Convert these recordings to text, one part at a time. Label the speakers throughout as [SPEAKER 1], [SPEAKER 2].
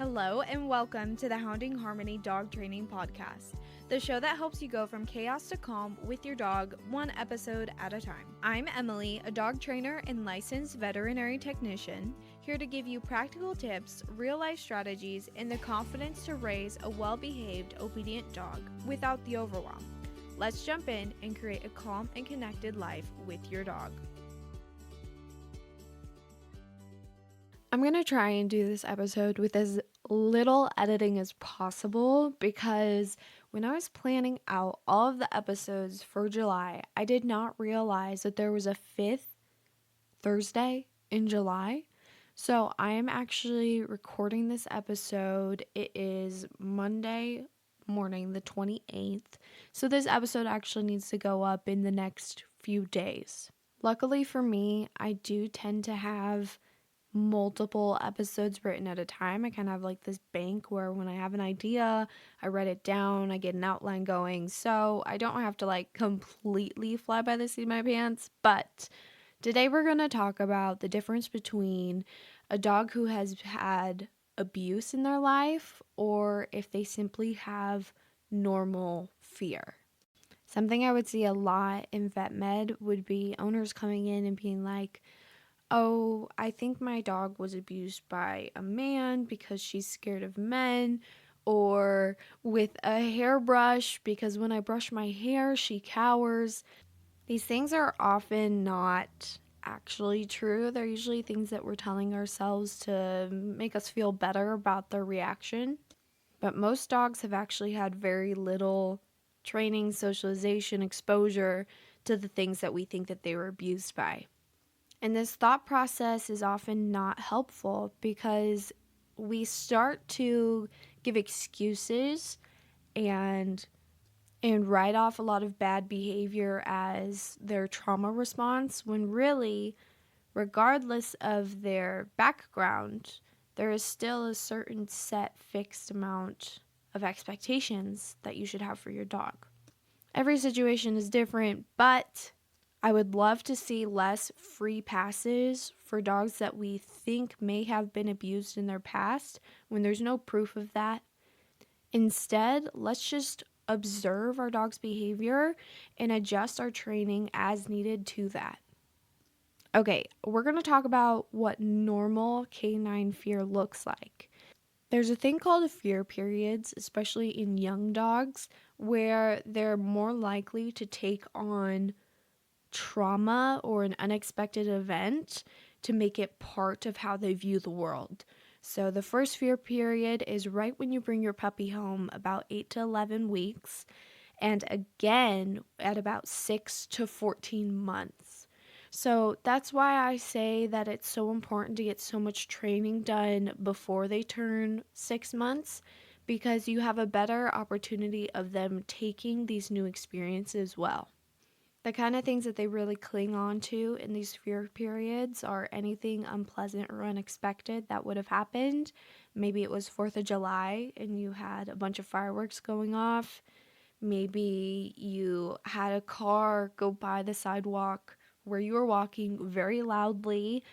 [SPEAKER 1] Hello and welcome to the Hounding Harmony Dog Training Podcast, the show that helps you go from chaos to calm with your dog, one episode at a time. I'm Emily, a dog trainer and licensed veterinary technician, here to give you practical tips, real-life strategies, and the confidence to raise a well-behaved, obedient dog without the overwhelm. Let's jump in and create a calm and connected life with your dog. I'm going to try and do this episode with as little editing as possible because when I was planning out all of the episodes for July, I did not realize that there was a fifth Thursday in July. So I am actually recording this episode. It is Monday morning, the 28th. So this episode actually needs to go up in the next few days. Luckily for me, I do tend to have multiple episodes written at a time. I kind of have like this bank where when I have an idea, I write it down, I get an outline going, so I don't have to like completely fly by the seat of my pants. But today we're going to talk about the difference between a dog who has had abuse in their life or if they simply have normal fear. Something I would see a lot in vet med would be owners coming in and being like, oh, I think my dog was abused by a man because she's scared of men, or with a hairbrush because when I brush my hair, she cowers. These things are often not actually true. They're usually things that we're telling ourselves to make us feel better about their reaction. But most dogs have actually had very little training, socialization, exposure to the things that we think that they were abused by. And this thought process is often not helpful because we start to give excuses and write off a lot of bad behavior as their trauma response, when really, regardless of their background, there is still a certain set fixed amount of expectations that you should have for your dog. Every situation is different, but I would love to see less free passes for dogs that we think may have been abused in their past when there's no proof of that. Instead, let's just observe our dog's behavior and adjust our training as needed to that. Okay, we're going to talk about what normal canine fear looks like. There's a thing called fear periods, especially in young dogs, where they're more likely to take on trauma or an unexpected event to make it part of how they view the world. So the first fear period is right when you bring your puppy home, about 8 to 11 weeks, and again at about 6 to 14 months. So that's why I say that it's so important to get so much training done before they turn 6 months, because you have a better opportunity of them taking these new experiences well. The kind of things that they really cling on to in these fear periods are anything unpleasant or unexpected that would have happened. Maybe it was 4th of July and you had a bunch of fireworks going off. Maybe you had a car go by the sidewalk where you were walking very loudly.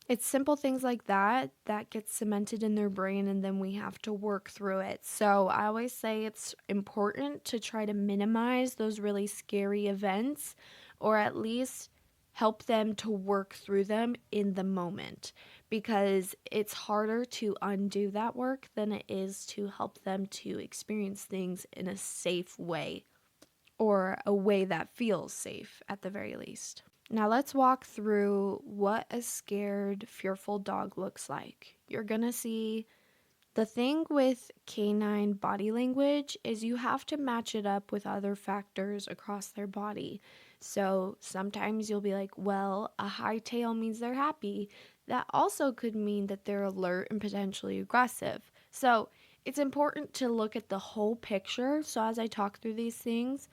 [SPEAKER 1] It's simple things like that that get cemented in their brain, and then we have to work through it. So I always say it's important to try to minimize those really scary events, or at least help them to work through them in the moment, because it's harder to undo that work than it is to help them to experience things in a safe way, or a way that feels safe at the very least. Now let's walk through what a scared, fearful dog looks like. You're going to see the thing with canine body language is you have to match it up with other factors across their body. So sometimes you'll be like, well, a high tail means they're happy. That also could mean that they're alert and potentially aggressive. So it's important to look at the whole picture. So as I talk through these things,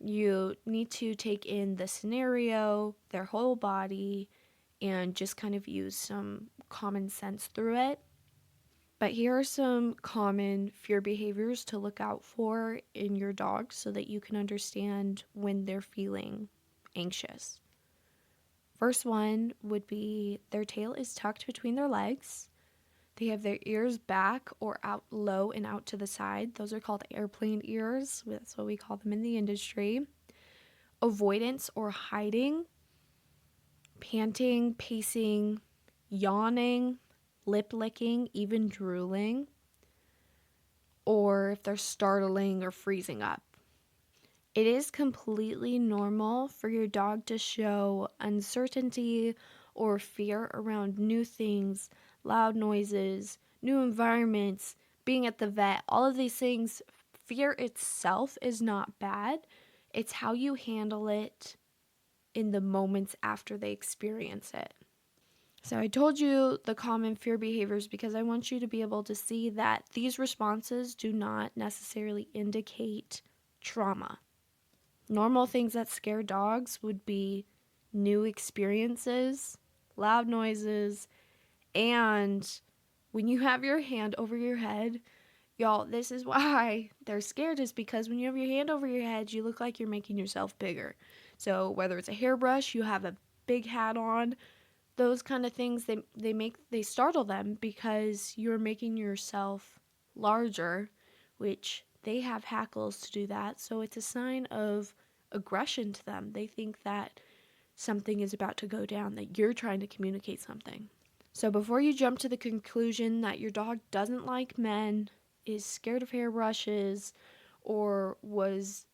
[SPEAKER 1] you need to take in the scenario, their whole body, and just kind of use some common sense through it. But here are some common fear behaviors to look out for in your dog so that you can understand when they're feeling anxious. First one would be their tail is tucked between their legs. They have their ears back or out low and out to the side. Those are called airplane ears. That's what we call them in the industry. Avoidance or hiding, panting, pacing, yawning, lip licking, even drooling, or if they're startling or freezing up. It is completely normal for your dog to show uncertainty or fear around new things, loud noises, new environments, being at the vet. All of these things, fear itself is not bad. It's how you handle it in the moments after they experience it. So I told you the common fear behaviors because I want you to be able to see that these responses do not necessarily indicate trauma. Normal things that scare dogs would be new experiences, loud noises, and when you have your hand over your head, y'all, this is why they're scared, is because when you have your hand over your head, you look like you're making yourself bigger. So whether it's a hairbrush, you have a big hat on, those kind of things, they startle them because you're making yourself larger, which they have hackles to do that. So it's a sign of aggression to them. They think that something is about to go down, that you're trying to communicate something. So before you jump to the conclusion that your dog doesn't like men, is scared of hairbrushes, or was,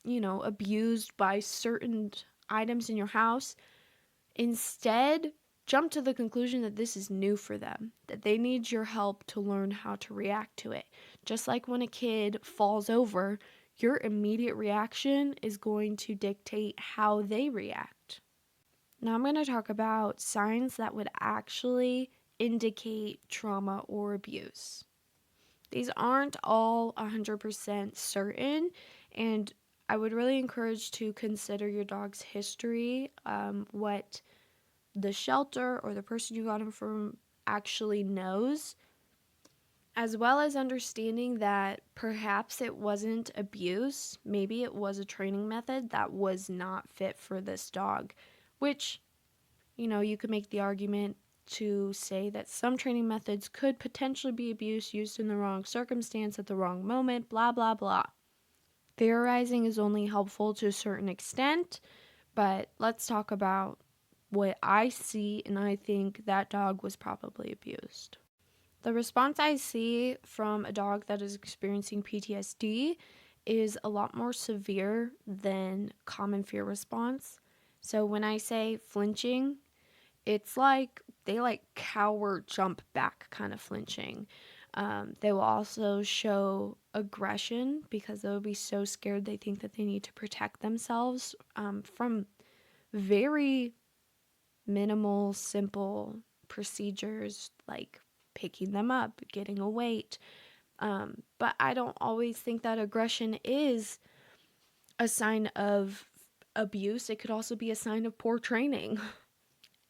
[SPEAKER 1] abused by certain items in your house, instead jump to the conclusion that this is new for them, that they need your help to learn how to react to it. Just like when a kid falls over, your immediate reaction is going to dictate how they react. Now I'm going to talk about signs that would actually indicate trauma or abuse. These aren't all 100% certain, and I would really encourage to consider your dog's history, what the shelter or the person you got him from actually knows, as well as understanding that perhaps it wasn't abuse, maybe it was a training method that was not fit for this dog, which, you could make the argument to say that some training methods could potentially be abuse used in the wrong circumstance at the wrong moment, blah, blah, blah. Theorizing is only helpful to a certain extent, but let's talk about what I see, and I think that dog was probably abused. The response I see from a dog that is experiencing PTSD is a lot more severe than common fear response. So when I say flinching, it's like they cower, jump back kind of flinching. They will also show aggression because they'll be so scared they think that they need to protect themselves from very minimal, simple procedures like picking them up, getting a weight. But I don't always think that aggression is a sign of abuse. It could also be a sign of poor training.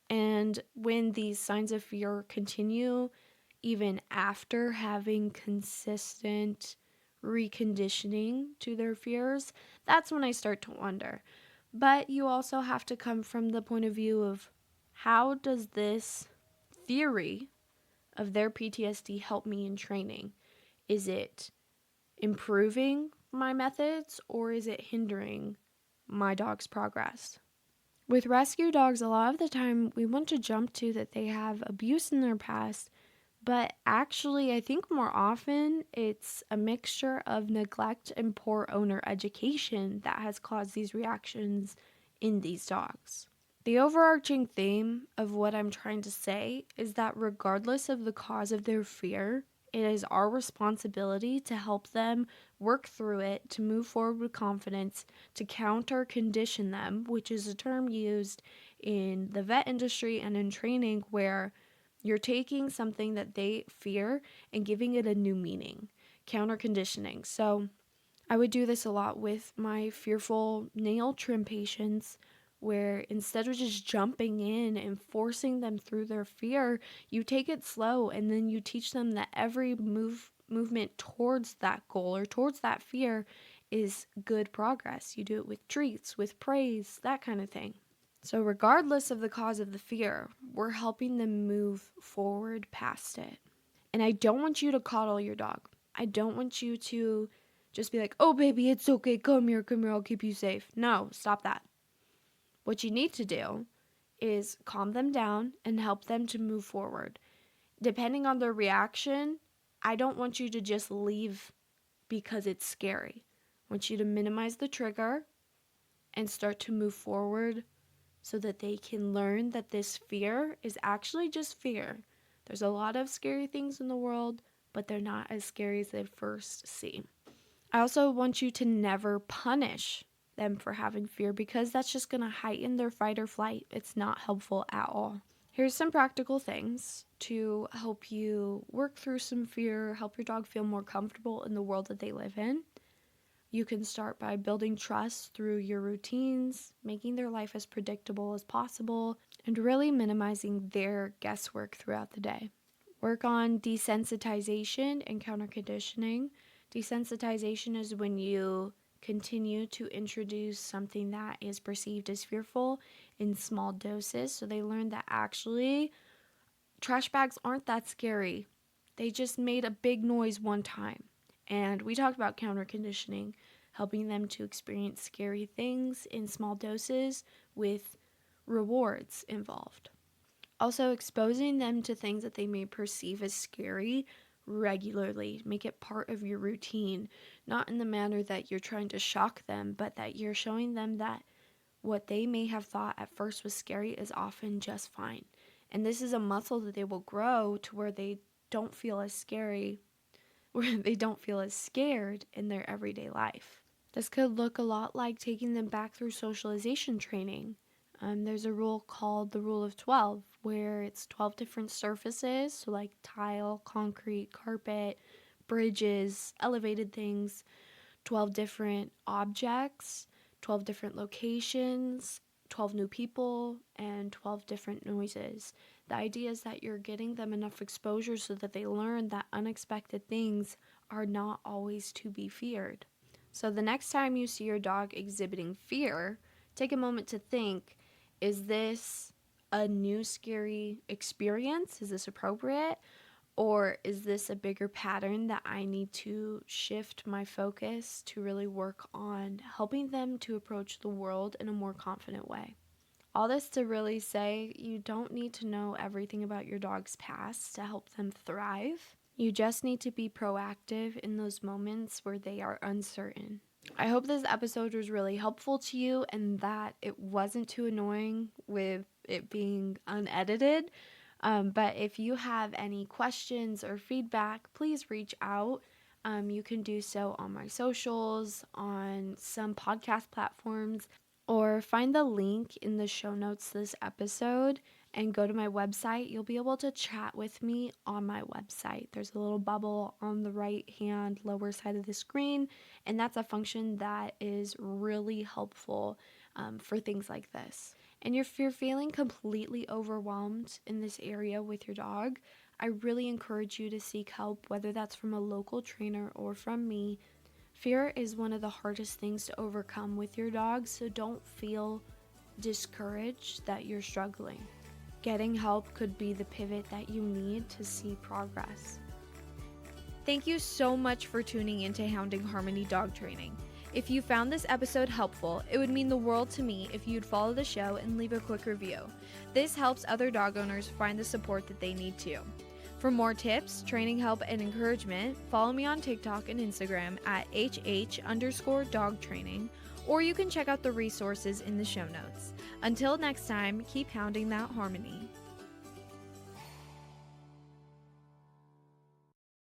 [SPEAKER 1] And when these signs of fear continue, even after having consistent reconditioning to their fears, that's when I start to wonder. But you also have to come from the point of view of how does this theory of their PTSD help me in training? Is it improving my methods or is it hindering my dog's progress? With rescue dogs, a lot of the time we want to jump to that they have abuse in their past, but actually I think more often it's a mixture of neglect and poor owner education that has caused these reactions in these dogs. The overarching theme of what I'm trying to say is that regardless of the cause of their fear, it is our responsibility to help them work through it, to move forward with confidence, to counter condition them, which is a term used in the vet industry and in training where you're taking something that they fear and giving it a new meaning, counter conditioning. So I would do this a lot with my fearful nail trim patients, where instead of just jumping in and forcing them through their fear, you take it slow and then you teach them that every movement towards that goal or towards that fear is good progress. You do it with treats, with praise, that kind of thing. So regardless of the cause of the fear, we're helping them move forward past it. And I don't want you to coddle your dog. I don't want you to just be like, oh, baby, it's okay. Come here, I'll keep you safe. No, stop that. What you need to do is calm them down and help them to move forward. Depending on their reaction, I don't want you to just leave because it's scary. I want you to minimize the trigger and start to move forward so that they can learn that this fear is actually just fear. There's a lot of scary things in the world, but they're not as scary as they first seem. I also want you to never punish them for having fear because that's just going to heighten their fight or flight. It's not helpful at all. Here's some practical things to help you work through some fear, help your dog feel more comfortable in the world that they live in. You can start by building trust through your routines, making their life as predictable as possible, and really minimizing their guesswork throughout the day. Work on desensitization and counter-conditioning. Desensitization is when you continue to introduce something that is perceived as fearful in small doses, so they learn that actually trash bags aren't that scary. They just made a big noise one time. And we talked about counter-conditioning, helping them to experience scary things in small doses with rewards involved. Also, exposing them to things that they may perceive as scary regularly. Make it part of your routine, not in the manner that you're trying to shock them, but that you're showing them that what they may have thought at first was scary is often just fine. And this is a muscle that they will grow to where they don't feel as scary, where they don't feel as scared in their everyday life. This could look a lot like taking them back through socialization training. There's a rule called the rule of 12, where it's 12 different surfaces, so like tile, concrete, carpet, bridges, elevated things, 12 different objects, 12 different locations, 12 new people, and 12 different noises. The idea is that you're getting them enough exposure so that they learn that unexpected things are not always to be feared. So the next time you see your dog exhibiting fear, take a moment to think, is this a new scary experience? Is this appropriate? Or is this a bigger pattern that I need to shift my focus to really work on helping them to approach the world in a more confident way? All this to really say you don't need to know everything about your dog's past to help them thrive. You just need to be proactive in those moments where they are uncertain. I hope this episode was really helpful to you and that it wasn't too annoying with it being unedited. But if you have any questions or feedback, please reach out. You can do so on my socials, on some podcast platforms, or find the link in the show notes to this episode and go to my website. You'll be able to chat with me on my website. There's a little bubble on the right hand lower side of the screen, and that's a function that is really helpful for things like this. And if you're feeling completely overwhelmed in this area with your dog, I really encourage you to seek help, whether that's from a local trainer or from me. Fear is one of the hardest things to overcome with your dog, so don't feel discouraged that you're struggling. Getting help could be the pivot that you need to see progress. Thank you so much for tuning into Hounding Harmony Dog Training. If you found this episode helpful, it would mean the world to me if you'd follow the show and leave a quick review. This helps other dog owners find the support that they need too. For more tips, training help, and encouragement, follow me on TikTok and Instagram at HH_dog training, or you can check out the resources in the show notes. Until next time, keep hounding that harmony.